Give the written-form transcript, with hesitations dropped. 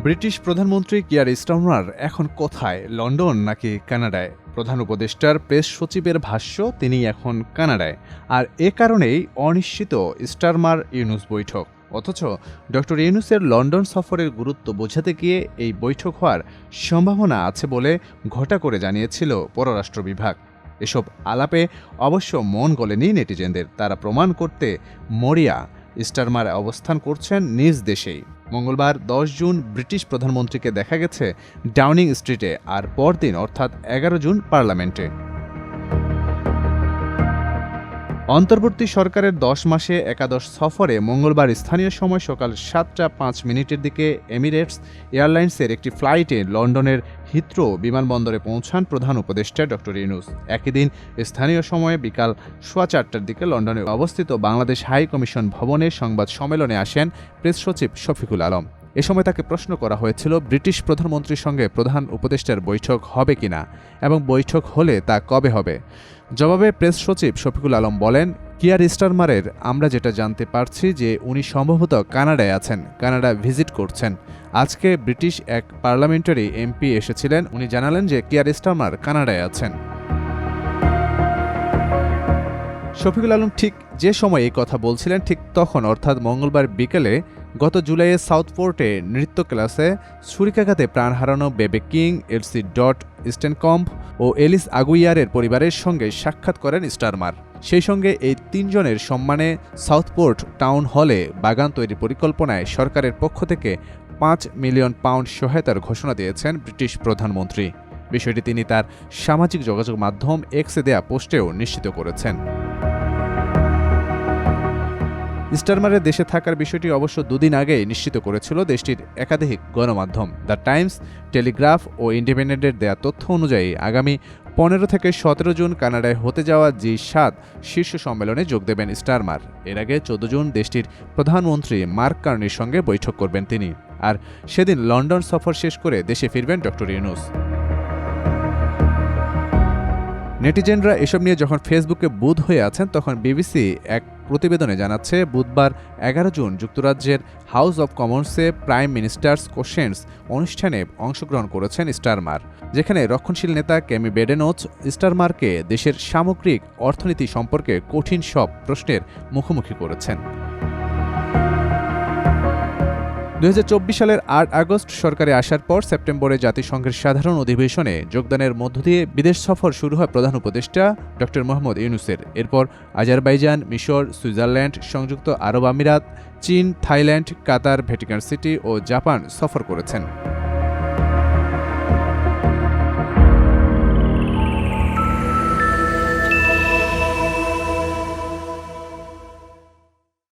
British প্রধানমন্ত্রী Keir Starmer এখন কোথায়, লন্ডন নাকি কানাডায়? প্রধান উপদেষ্টার প্রেস সচিবের ভাষ্য, তিনি এখন কানাডায়। আর এ কারণেই অনিশ্চিত স্টারমার ইউনুস বৈঠক। অথচ ডক্টর ইউনুসের লন্ডন সফরের গুরুত্ব বোঝাতে গিয়ে এই বৈঠক হওয়ার সম্ভাবনা আছে বলে ঘটা করে জানিয়েছিল পররাষ্ট্র বিভাগ। এসব আলাপে অবশ্য মন গলেনি নেটিজেনদের। তারা প্রমাণ করতে মরিয়া স্টারমার অবস্থান করছেন নিজ দেশেই। মঙ্গলবার 10 জুন ব্রিটিশ প্রধানমন্ত্রীকে দেখা গেছে ডাউনিং স্ট্রিটে, আর পরদিন অর্থাৎ 11 জুন পার্লামেন্টে। অন্তর্বর্তী সরকারের 10 মাসে একাদশ সফরে মঙ্গলবার স্থানীয় সময় সকাল 7:05 দিকে এমিরেটস এয়ারলাইন্সের একটি ফ্লাইটে লন্ডনের হিথ্রো বিমানবন্দরে পৌঁছান প্রধান উপদেষ্টা ডক্টর ইউনুস। একই দিন স্থানীয় সময়ে বিকাল 4:15 দিকে লন্ডনে অবস্থিত বাংলাদেশ হাই কমিশন ভবনে সংবাদ সম্মেলনে আসেন প্রেস সচিব শফিকুল আলম। এ সময় তাকে প্রশ্ন করা হয়েছিল ব্রিটিশ প্রধানমন্ত্রীর সঙ্গে প্রধান উপদেষ্টার বৈঠক হবে কিনা এবং বৈঠক হলে তা কবে হবে। জবাবে প্রেস সচিব শফিকুল আলম বলেন, কিয়ার স্টারমারের আমরা যেটা জানতে পারছি যে উনি সম্ভবত কানাডায় আছেন, কানাডা ভিজিট করছেন। আজকে ব্রিটিশ এক পার্লামেন্টারি এমপি এসেছিলেন, উনি জানালেন যে কিয়ার স্টারমার কানাডায় আছেন। শফিকুল আলম ঠিক যে সময় এই কথা বলছিলেন ঠিক তখন অর্থাৎ মঙ্গলবার বিকেলে গত জুলাইয়ে সাউথপোর্টে নৃত্য ক্লাসে ছুরিকাঘাতে প্রাণ হারানো বেবে কিং, এলসি স্টেনকম্প ও এলিস আগুইয়ারের পরিবারের সঙ্গে সাক্ষাৎ করেন স্টারমার। সেই সঙ্গে এই তিনজনের সম্মানে সাউথপোর্ট টাউন হলে বাগান তৈরির পরিকল্পনায় সরকারের পক্ষ থেকে £5 মিলিয়ন সহায়তার ঘোষণা দিয়েছেন ব্রিটিশ প্রধানমন্ত্রী। বিষয়টি তিনি তার সামাজিক যোগাযোগ মাধ্যম এক্সে দেয়া পোস্টেও নিশ্চিত করেছেন। স্টারমারের দেশে থাকার বিষয়টি অবশ্য দুদিন আগেই নিশ্চিত করেছিল দেশটির একাধিক গণমাধ্যম। দ্য টাইমস, টেলিগ্রাফ ও ইন্ডিপেন্ডেন্টের দেয়া তথ্য অনুযায়ী আগামী 15 থেকে 17 জুন কানাডায় হতে যাওয়া G7 শীর্ষ সম্মেলনে যোগ দেবেন স্টারমার। এর আগে 14 জুন দেশটির প্রধানমন্ত্রী মার্ক কার্নির সঙ্গে বৈঠক করবেন তিনি। আর সেদিন লন্ডন সফর শেষ করে দেশে ফিরবেন ডক্টর ইউনুস। নেটিজেনরা এসব নিয়ে যখন ফেসবুকে বুঁদ হয়ে আছেন, তখন বিবিসি এক প্রতিবেদনে জানাচ্ছে বুধবার 11 জুন যুক্তরাজ্যের হাউস অব কমন্সে প্রাইম মিনিস্টার্স কোশ্চেন্স অনুষ্ঠানে অংশগ্রহণ করেছেন স্টারমার, যেখানে রক্ষণশীল নেতা কেমি বেডেনোচ স্টারমারকে দেশের সামগ্রিক অর্থনীতি সম্পর্কে কঠিন সব প্রশ্নের মুখোমুখি করেছেন। 2024 সালের 8 আগস্ট সরকারে আসার পর সেপ্টেম্বরে জাতিসংঘের সাধারণ অধিবেশনে যোগদানের মধ্য দিয়ে বিদেশ সফর শুরু হয় প্রধান উপদেষ্টা ডক্টর মোহাম্মদ ইউনুসের। এরপর আজারবাইজান, মিশর, সুইজারল্যান্ড, সংযুক্ত আরব আমিরাত, চীন, থাইল্যান্ড, কাতার, ভ্যাটিকান সিটি ও জাপান সফর করেছেন।